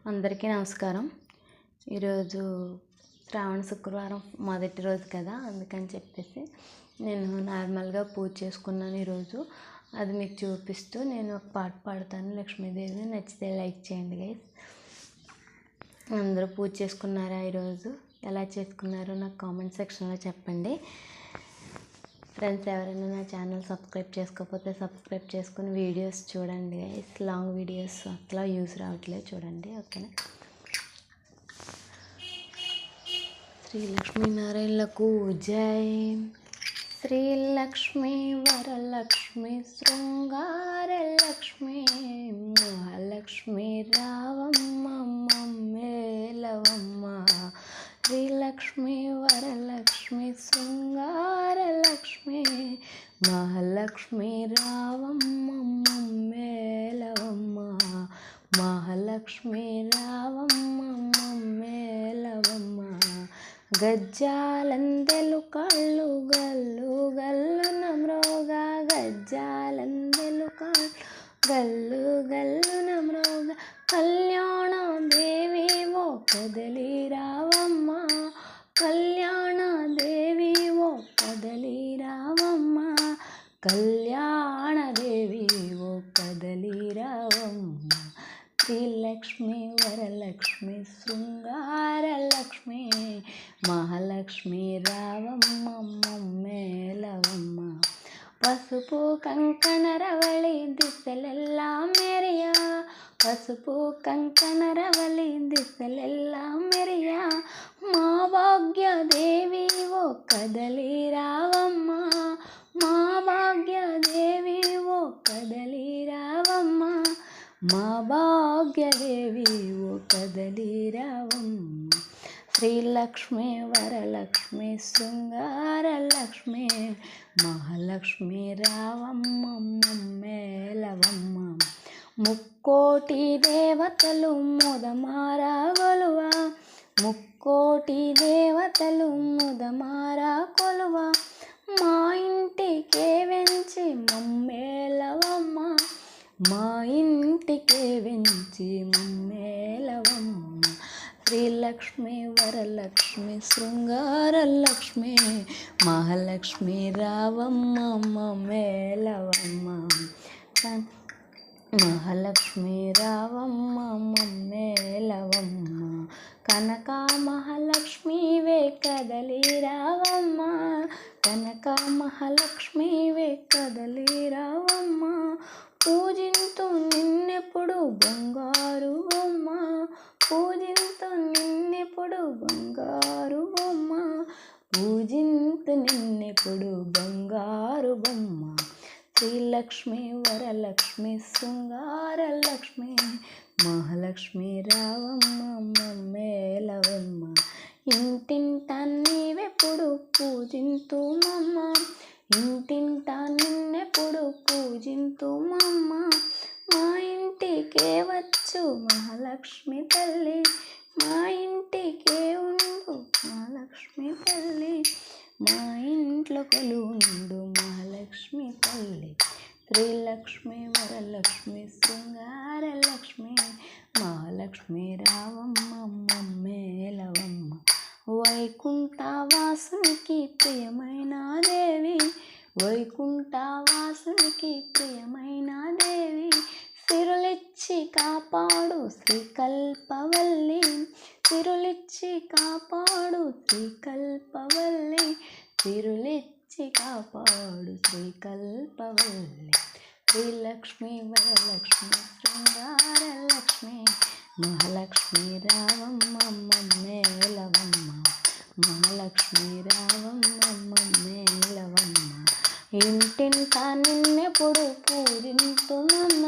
అందరికీ నమస్కారం. ఈరోజు శ్రావణ శుక్రవారం మొదటి రోజు కదా, అందుకని చెప్పేసి నేను నార్మల్గా పూజ చేసుకున్నాను ఈరోజు. అది మీకు చూపిస్తూ నేను ఒక పాట పాడతాను. లక్ష్మీదేవి నచ్చితే లైక్ చేయండి గైస్. అందరూ పూజ చేసుకున్నారా? ఈరోజు ఎలా చేసుకున్నారో నాకు కామెంట్ సెక్షన్లో చెప్పండి. ఫ్రెండ్స్, ఎవరైనా నా ఛానల్ సబ్స్క్రైబ్ చేసుకోకపోతే సబ్స్క్రైబ్ చేసుకుని వీడియోస్ చూడండి గైస్. లాంగ్ వీడియోస్ అట్లా యూస్ రావట్లేదు, చూడండి. ఓకేనా? శ్రీ లక్ష్మీనారాయణలకు జై. శ్రీ లక్ష్మీ వరలక్ష్మి శృంగార లక్ష్మి మహాలక్ష్మి రావమ్మ మేలవమ్మ. శ్రీ లక్ష్మీ వరలక్ష్మి శృంగార లక్ష్మి మహాలక్ష్మి రావమ్మ మేలవమ్మ. మహాలక్ష్మి రావమ్మ మేలవమ్మ. గజ్జాలందెలు కాళ్ళు గల్లు గల్లున మ్రోగ. గజ్జాలందెలు కాళ్ళు గల్లు గల్లున మ్రోగ. కళ్యాణ దేవి ఓ కదలి రావమ్మ. కళ్యాణ దేవి ఓ కదలి రావమ్మ. కళ్యాణ దేవి ఓ కదలి రావమ్మ. శ్రీ లక్ష్మీ వరలక్ష్మి శృంగార లక్ష్మి మహాలక్ష్మి రావమ్మ మేలవమ్మ. పసుపు కంకణ రవళి దిశలెల్లా మెరియా. పసుపు కంకణ రవళి దిశలెల్లా మెరియా. మా భాగ్యదేవి ఓ కదలి రావమ్మ. మా భాగ్యదేవి ఓ కదలి రావమ్మ. మా భాగ్యదేవి ఓ కదలి రావమ్మ. శ్రీ లక్ష్మీ వరలక్ష్మి శృంగార లక్ష్మి మహాలక్ష్మి రావమ్మ మేలవమ్మ. ముక్కోటి దేవతలు ముదమారా కొలువ. ముక్కోటి దేవతలు ముదమారా కొలువ. మా ఇంటికే వెంచి మమ్మేలవమ్మ. మా ఇంటికే వెంచి మమ్మేలవమ్మ. శ్రీ లక్ష్మీ వరలక్ష్మి శృంగార లక్ష్మి మహాలక్ష్మి రావమ్మ మేలవమ్మ. మహాలక్ష్మి రావమ్మ మేలవమ్మ. కనక మహాలక్ష్మివే కదలి రావమ్మ. కనక మహాలక్ష్మివే కదలి రావమ్మ. పూజింతు నిన్నెప్పుడు బంగారు బొమ్మ. పూజింతు నిన్నెప్పుడు బంగారు బొమ్మ. పూజింతు నిన్నెప్పుడు బంగారు బొమ్మ. శ్రీ లక్ష్మీ వరలక్ష్మి శృంగార లక్ష్మి మహాలక్ష్మి రావమ్మ మేలవమ్మ. ఇంటింటా నీవెప్పుడు పూజింతుమమ్మ. ఇంటింటా నిన్నెప్పుడు పూజింతుమమ్మ. మా ఇంటికే వచ్చు మహాలక్ష్మి తల్లి. మా ఇంటికే ఉండు మహాలక్ష్మి తల్లి. మా ఇంట్లో కొలువుండు మహాలక్ష్మి తల్లి. శ్రీ లక్ష్మీ వరలక్ష్మి శృంగార లక్ష్మి మహాలక్ష్మి రావమ్మ మేలవమ్మ. వైకుంఠవాసునికి ప్రియమైన దేవి. వైకుంఠవాసునికి ప్రియమైన దేవి. సిరులిచ్చి కాపాడు శ్రీకల్పవల్లి. సిరులిచ్చి కాపాడు శ్రీకల్పవల్లి. సిరులిచ్చి కాపాడు శ్రీకల్పవల్లి. శ్రీ లక్ష్మీ వరలక్ష్మి శృంగార లక్ష్మి మహాలక్ష్మి రావమ్మ మేలవమ్మ. మహాలక్ష్మి రావమ్మ మేలవమ్మ. ఇంటింటా నిన్నెప్పుడు పూజింతుమమ్మ.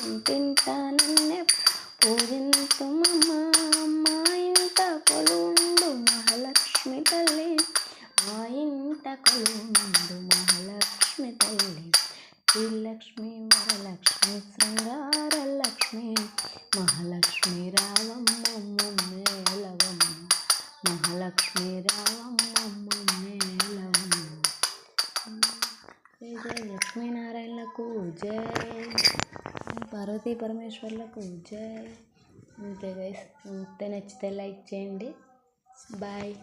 ఇంటింటా నిన్నెప్పుడు పూజింతుమమ్మ. మా ఇంట కొలుండు మహాలక్ష్మి తల్లి. మా ఇంట కొలుండు మహాలక్ష్మి తల్లి. శ్రీ లక్ష్మీ వరలక్ష్మి శృంగార లక్ష్మి మహాలక్ష్మి రావమ్మ మేలవమ్మ. మహాలక్ష్మి రావమ్మ మేలవమ్మ. జై లక్ష్మీనారాయణలకు జై. పార్వతీ పరమేశ్వర్లకు జై. అంతే గైస్. అంతే, నచ్చితే లైక్ చేయండి. బాయ్.